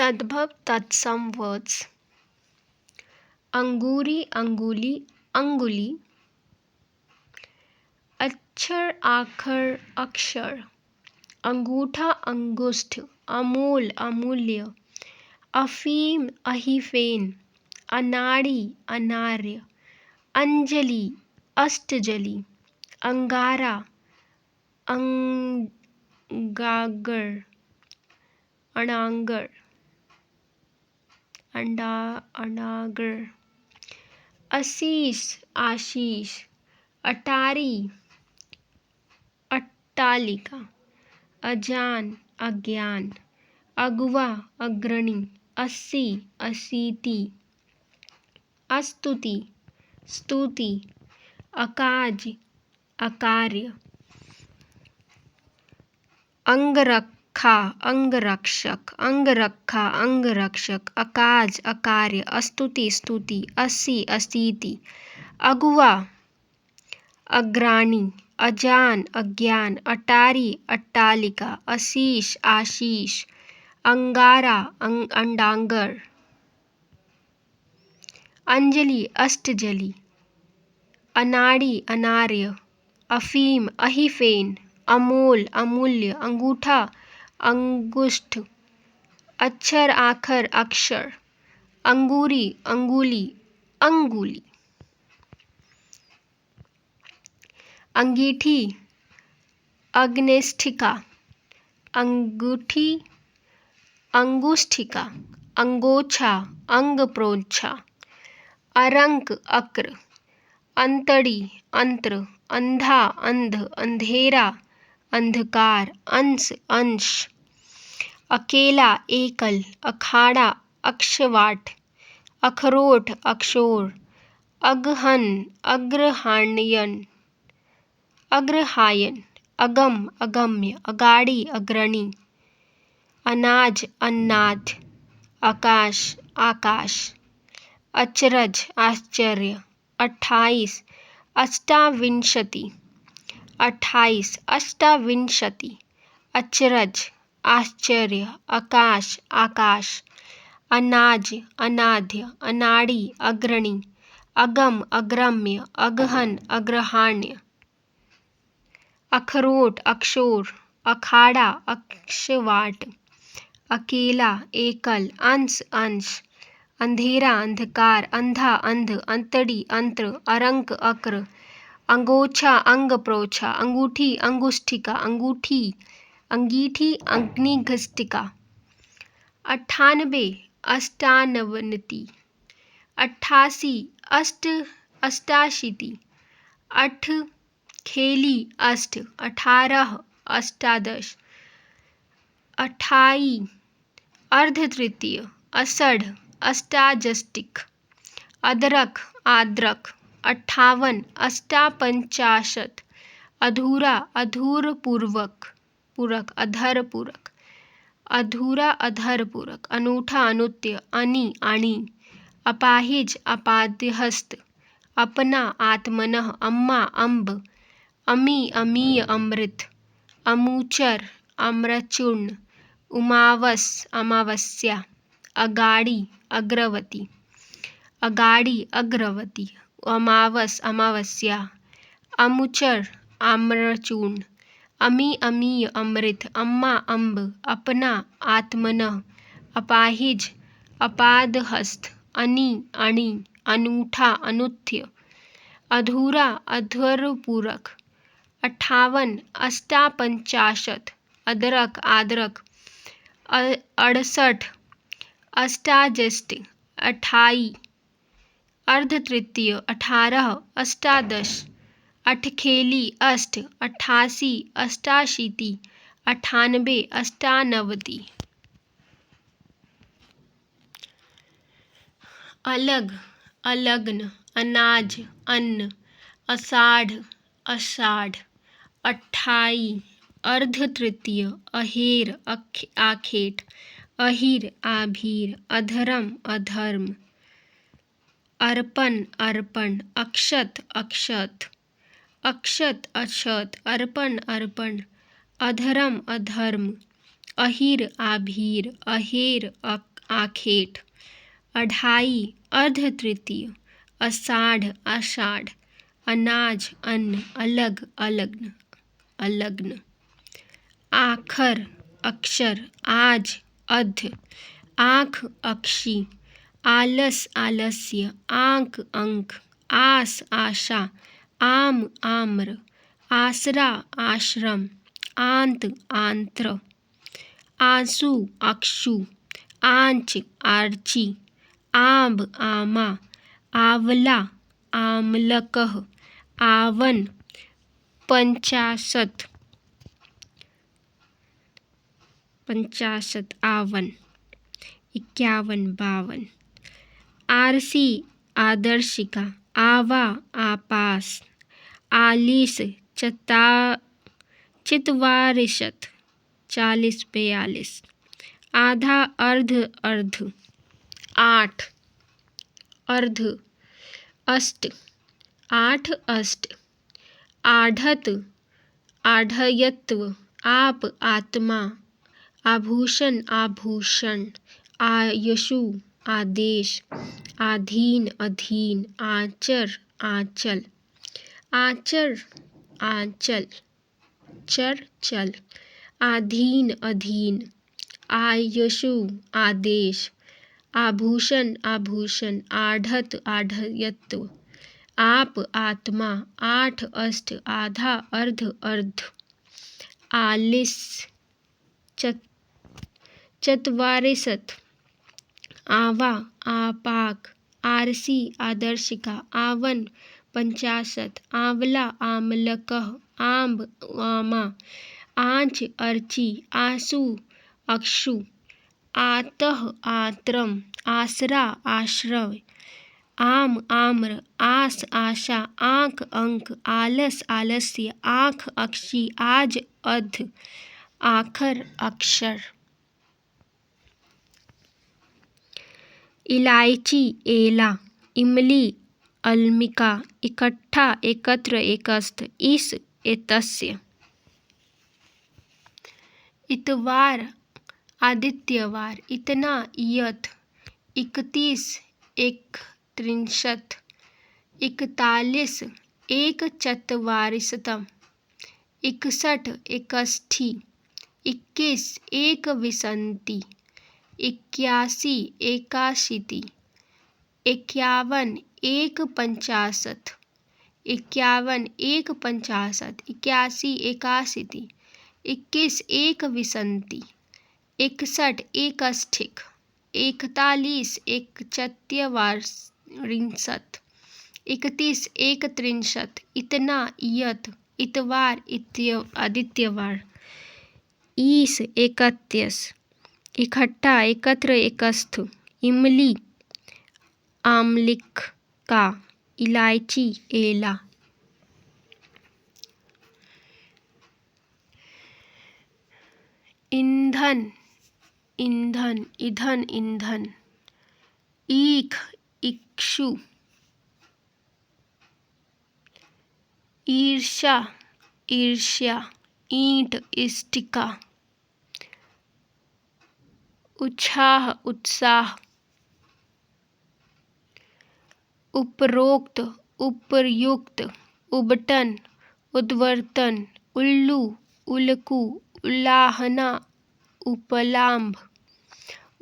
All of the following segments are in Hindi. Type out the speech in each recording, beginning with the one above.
तद्भव तत्सम वर्ड्स। अंगूरी, अंगुली, अंगुली। अक्षर, आखर, अक्षर। अंगूठा, अंगुष्ठ। अमूल, अमूल्य। अफीम, अहिफेन। अनाड़ी, अनार्य। अंजलि, अष्टजली। अंगारा, अंगागर, अनागर, अनागर। आशीष, आशीष। अटारी, अट्टालिका। अजान, अज्ञान। अगुआ, अग्रणी। अस्सी, अशीति। अस्तुति, स्तुति। अकाज, अकार्य। अंगरखा, अंगरक्षक। अंगरखा, अंगरक्षक। अकाज, अकार्य। अस्तुति, स्तुति। अस्सी, अशीति। अगुआ, अग्राणी। अजान, अज्ञान। अटारी, अट्टालिका। आशीष, आशीष। अंगारा, अंडांगर। अंजलि, अष्टजली। अनाड़ी, अनार्य। अफीम, अहिफेन। अमोल, अमूल्य। अंगूठा, अंगुष्ठ। अक्षर, आखर, अक्षर। अंगूरी, अंगुली, अंगुली। अंगीठी, अग्निष्ठिका। अंगूठी, अंगुष्ठिका। अंगोछा, अंगप्रोछा। अरंक, अक्र। अंतड़ी, अंत्र। अंधा, अंध। अंधेरा, अंधकार। अंश, अंश। अकेला, एकल। अखाड़ा, अक्षवाट। अखरोट, अक्षोर। अगहन, अग्रहायण। अग्रहायन। अगम, अगम्य। अगाड़ी, अग्रणी। अनाज, अन्नाज। आकाश, आकाश। अचरज, आश्चर्य। 28, अष्टाविंशति। 28, अष्टाविंशति। अचरज, आश्चर्य। आकाश, आकाश। अनाज, अनाद्य। अनाड़ी, अग्रणी। अगम, अग्रम्य। अगहन, अग्रहाण्य। अखरोट, अक्षोर। अखाड़ा, अक्षवाट। अकेला, एकल। अंश, अंश। अंधेरा, अंधकार। अंधा, अंध। अंतड़ी, अंत्र। अरंक, अक्र। अंगोछा, अंगप्रोछा। अंगूठी, अंगुष्ठिका। अंगूठी, अंगीठी। अग्निष्ठिका। 98, अष्टानवति। 88, अष्टाशीति। अठखेली, अष्ट। 18, अष्टादश। 28, अर्धतृतीय। असड़, अष्टाजष्टिक। अदरक, आद्रक। 58, अष्टापंचाशत्। अधूरा, अधूरपूर्वक। पूरक, अधरपूरक। अधूरा, अधरपूरक। अनूठा, अनूत्य। अनि, आणी। अपाहिज, अपाद्यहस्त। अपना, आत्मनः। अम्मा, अम्ब। अमी, अमीय, अमृत। अमूचर, आम्रचूर्ण। उमावस, अमावस्या। अगाड़ी, अग्रवती। अगाड़ी, अग्रवती। अमावस, अमावस्या। अमुचर, आम्रचूर्ण। अमी, अमीय, अमृत। अम्मा, अम्ब। अपना, आत्मनः। अपाहिज, अपादहस्त। अनि, अणि। अनूठा, अनूठ्य। अधूरा, अधरपूरक। 58, अष्टापंचाशत्। अदरक, आद्रक। 68, अष्टाजष्टि। 28, अर्धतृतीय। 18, अष्टादश। अठखेली, अष्ट। 88, अष्टाशीति। 98, अष्टानवति। अलग, अलग्न। अनाज, अन्न। अषाढ़, अषाढ़। 28, अर्धतृतीय। अहेर, आखेट। अहिर, आभीर। अधर्म, अधर्म। अर्पण, अर्पण। अक्षत, अक्षत। अक्षत, अक्षत। अर्पण, अर्पण। अधर्म, अधर्म। अहिर, आभीर। अहेर, आखेट, अढ़ाई अर्ध तृतीय, अषाढ़ आषाढ़, अनाज अन्न, अलग अलग्न अलग्न, आखर अक्षर, आज अध, आँख अक्षी, आलस आलस्य, आंक अंक, आस आशा, आम आम्र, आसरा आश्रम, आंत आंत्र, आंसू अक्षु, आंच आर्ची, आंब आमा, आवला आमलकः, आवन 50 आवन, 51 52, आरसी आदर्शिका, आवा आपास, आलीस चितवारिशत 40 42, आधा अर्ध अर्ध, 8 अर्ध, अष्ट 8 अष्ट, आढ़त आढ़यत्व, आप आत्मा, आभूषण आभूषण, आयशु आदेश, आधीन अधीन, आचर आंचल, आचर आंचल, चर चल, आधीन अधीन, आयशु आदेश, आभूषण आभूषण, आढ़त आढ़यत्व, आप आत्मा, 8 अष्ट, आधा अर्ध अर्ध, आलिस चत्वारिशत, आवा आपाक, आरसी आदर्शिका, आवन 50, आंवला आमलकः, आंब आमा, आंच अर्ची, आंसू अक्षु, आतः आत्रम, आसरा आश्रय, आम आम्र, आस आशा, आंक अंक, आलस आलस्य, आँख अक्षी, आज अध, आखर अक्षर, इलायची एला, इमली अल्मिका, इकट्ठा एकत्र एकस्थ, इस एतस्य, इतवार आदित्यवार, इतना इयत, 31 एकत्रिंशत्, 41 एकचत्वारिशतम्, 61 एकष्ठी, 21 एकविंशति, 81 एकाशीति, 51 एकपंचाशत्, 51 एकपंचाशत्, 81 एकाशीति, 21 एकविंशति, 61 एकष्ठिक, 41 एकचत्वारिंशत्, 31 एकत्रिंशत्, इतना इयत, इतवार आदित्यवार, ईस 31, इकट्ठा एकत्र एकस्थ, इमली आमलिका, इलायची एला। ईंधन ईंधन, ईंधन ईंधन, ईख इक्षु, ईर्ष्या ईर्ष्या, ईंट इष्टिका, उत्साह उत्साह, उपरोक्त उपर्युक्त, उबटन उद्वर्तन, उल्लू उल्कू, उलाहना उपलांभ,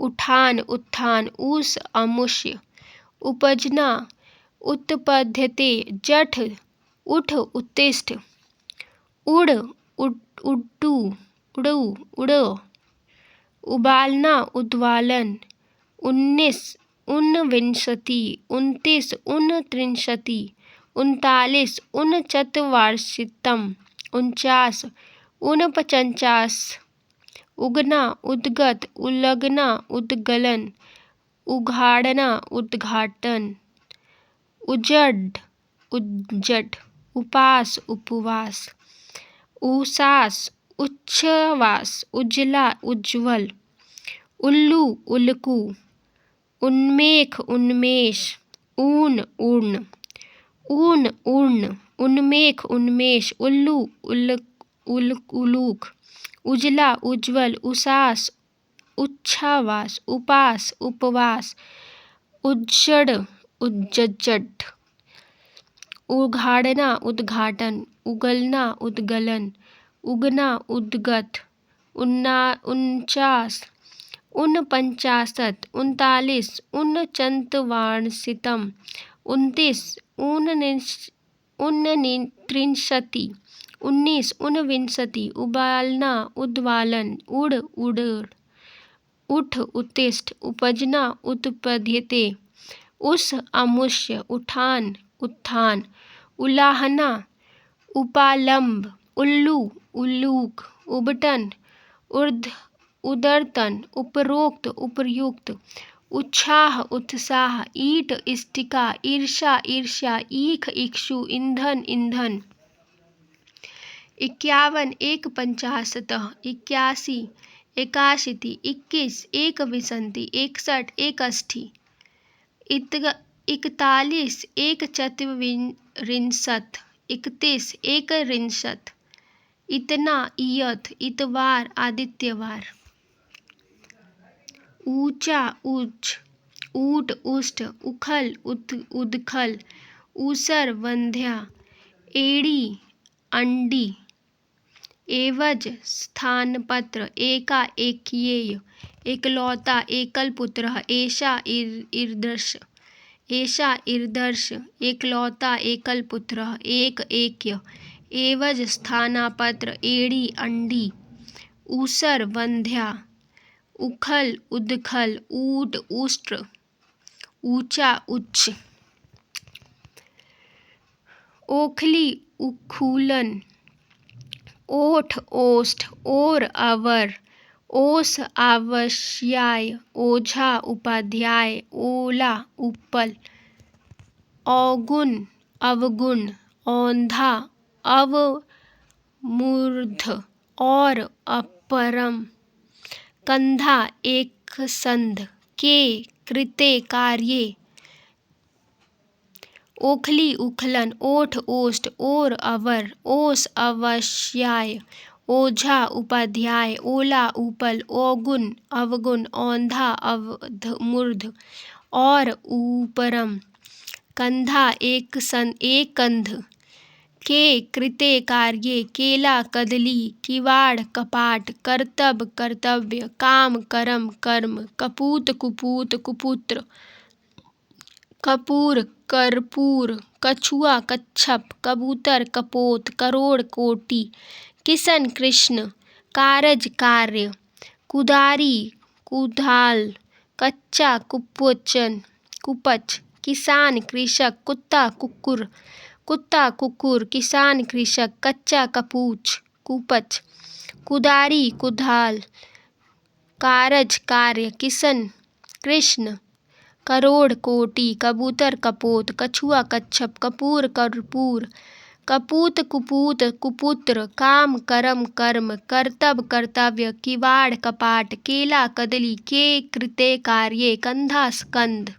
उठान उत्थान, ऊष अमुष्य, उपजना उत्पद्यते, जठ उठ उत्तिष्ठ, उड़ उड्डू उड़ो उड़ो, उबालना उद्वालन, 19 ऊनविंशति, 29 ऊनत्रिंशति, 39 ऊनचत्वारिंशतम्, 49 ऊनपञ्चाश, उगना उद्गत, उलगना उद्गलन, उघाड़ना उद्घाटन, उजड उज्जड, उपास उपवास, उषास उच्छ्वास, उजला उज्ज्वल, उल्लू उल्कू, उन्मेख उन्मेष, ऊन ऊर्ण, ऊन ऊर्ण, उन्मेख उन्मेष, उल्लू उलूक, उजला उज्ज्वल, उषास उच्छ्वास, उपास, उपवास, उज्जड, उज्जड, उघाड़ना, उद्घाटन, उगलना, उद्गलन, उगना, उद्गत, 49, 49, 39, 39, 29, 39, 19, 29, उबालना, उद्वालन, उड़, उड़ड़, उठ, उत्तिष्ठ, उपजना, उत्पद्यते, उस, अमुष्य, उठान, उत्थान, उलाहना, उपालंब, उल्लू, उल्लूक, उबटन, उदरतन, उपरोक्त, उपर्युक्त, उत्साह, उत्साह, ईट, इष्टिका, ईर्षा, ईर्ष्या, ईख, इक्षु, ईंधन, ईंधन, 51, 51, 81, 81, 21, 21, 61, 61, 41, 1, 31, 31, इतना, इयत, इतवार, आदित्यवार, ऊंचा, ऊंच, ऊट, उष्ट, उखल, उदखल, ऊसर, वंध्या, एड़ी, अंडी, एवज, स्थानपत्र, एका, एकेय, एकलौता, एकल पुत्रः, एषा, ईदृश, एषा, ईदृश, एकलौता, एकल पुत्रः, एक, एक्य, एवज, स्थानपत्र, एड़ी, अंडी, ऊसर, वंध्या, उखल, उदखल, ऊट, उष्ट्र, ऊंचा, उच्च, ओखली, उखूलन, ओठ, ओष्ठ, ओर, अवर, ओस, आवश्याय, ओझा, उपाध्याय, ओला, उपल, अवगुण, अवगुण, औंधा, अवमूर्ध, और, अपरम, कंधा, एकसंध, के, कृते, कार्ये, ओखली, उखलन, ओठ, ओष्ठ, ओर, अवर, ओस, अवश्याय, ओझा, उपाध्याय, ओला, उपल, अवगुण, अवगुण, औंधा, अवमूर्ध, और, ऊपरम, कंधा, एकंध, के, कृते, कार्ये, केला, कदली, किवाड़, कपाट, कर्तब, कर्तव्य, काम, कर्म, कर्म, कपूत, कुपूत, कुपुत्र, कपूर, कर्पूर, कछुआ, कच्छप, कबूतर, कपोत, करोड़, कोटि, किशन, कृष्ण, कारज, कार्य, कुदारी, कुदाल, कच्चा, कुपचन, कुपच, किसान, कृषक, कुत्ता, कुकुर, कुत्ता, कुकुर, किसान, कृषक, कच्चा, कपूच, कुपच, कुदारी, कुदाल, कारज, कार्य, किशन, कृष्ण, करोड़, कोटि, कबूतर, कपोत, कछुआ, कच्छप, कपूर, कर्पूर, कपूत, कुपूत, कुपुत्र, काम, कर्म, कर्म, कर्तब, कर्तव्य, किवाड़, कपाट, केला, कदली, के, कृते, कार्ये, कंधा, स्कंध।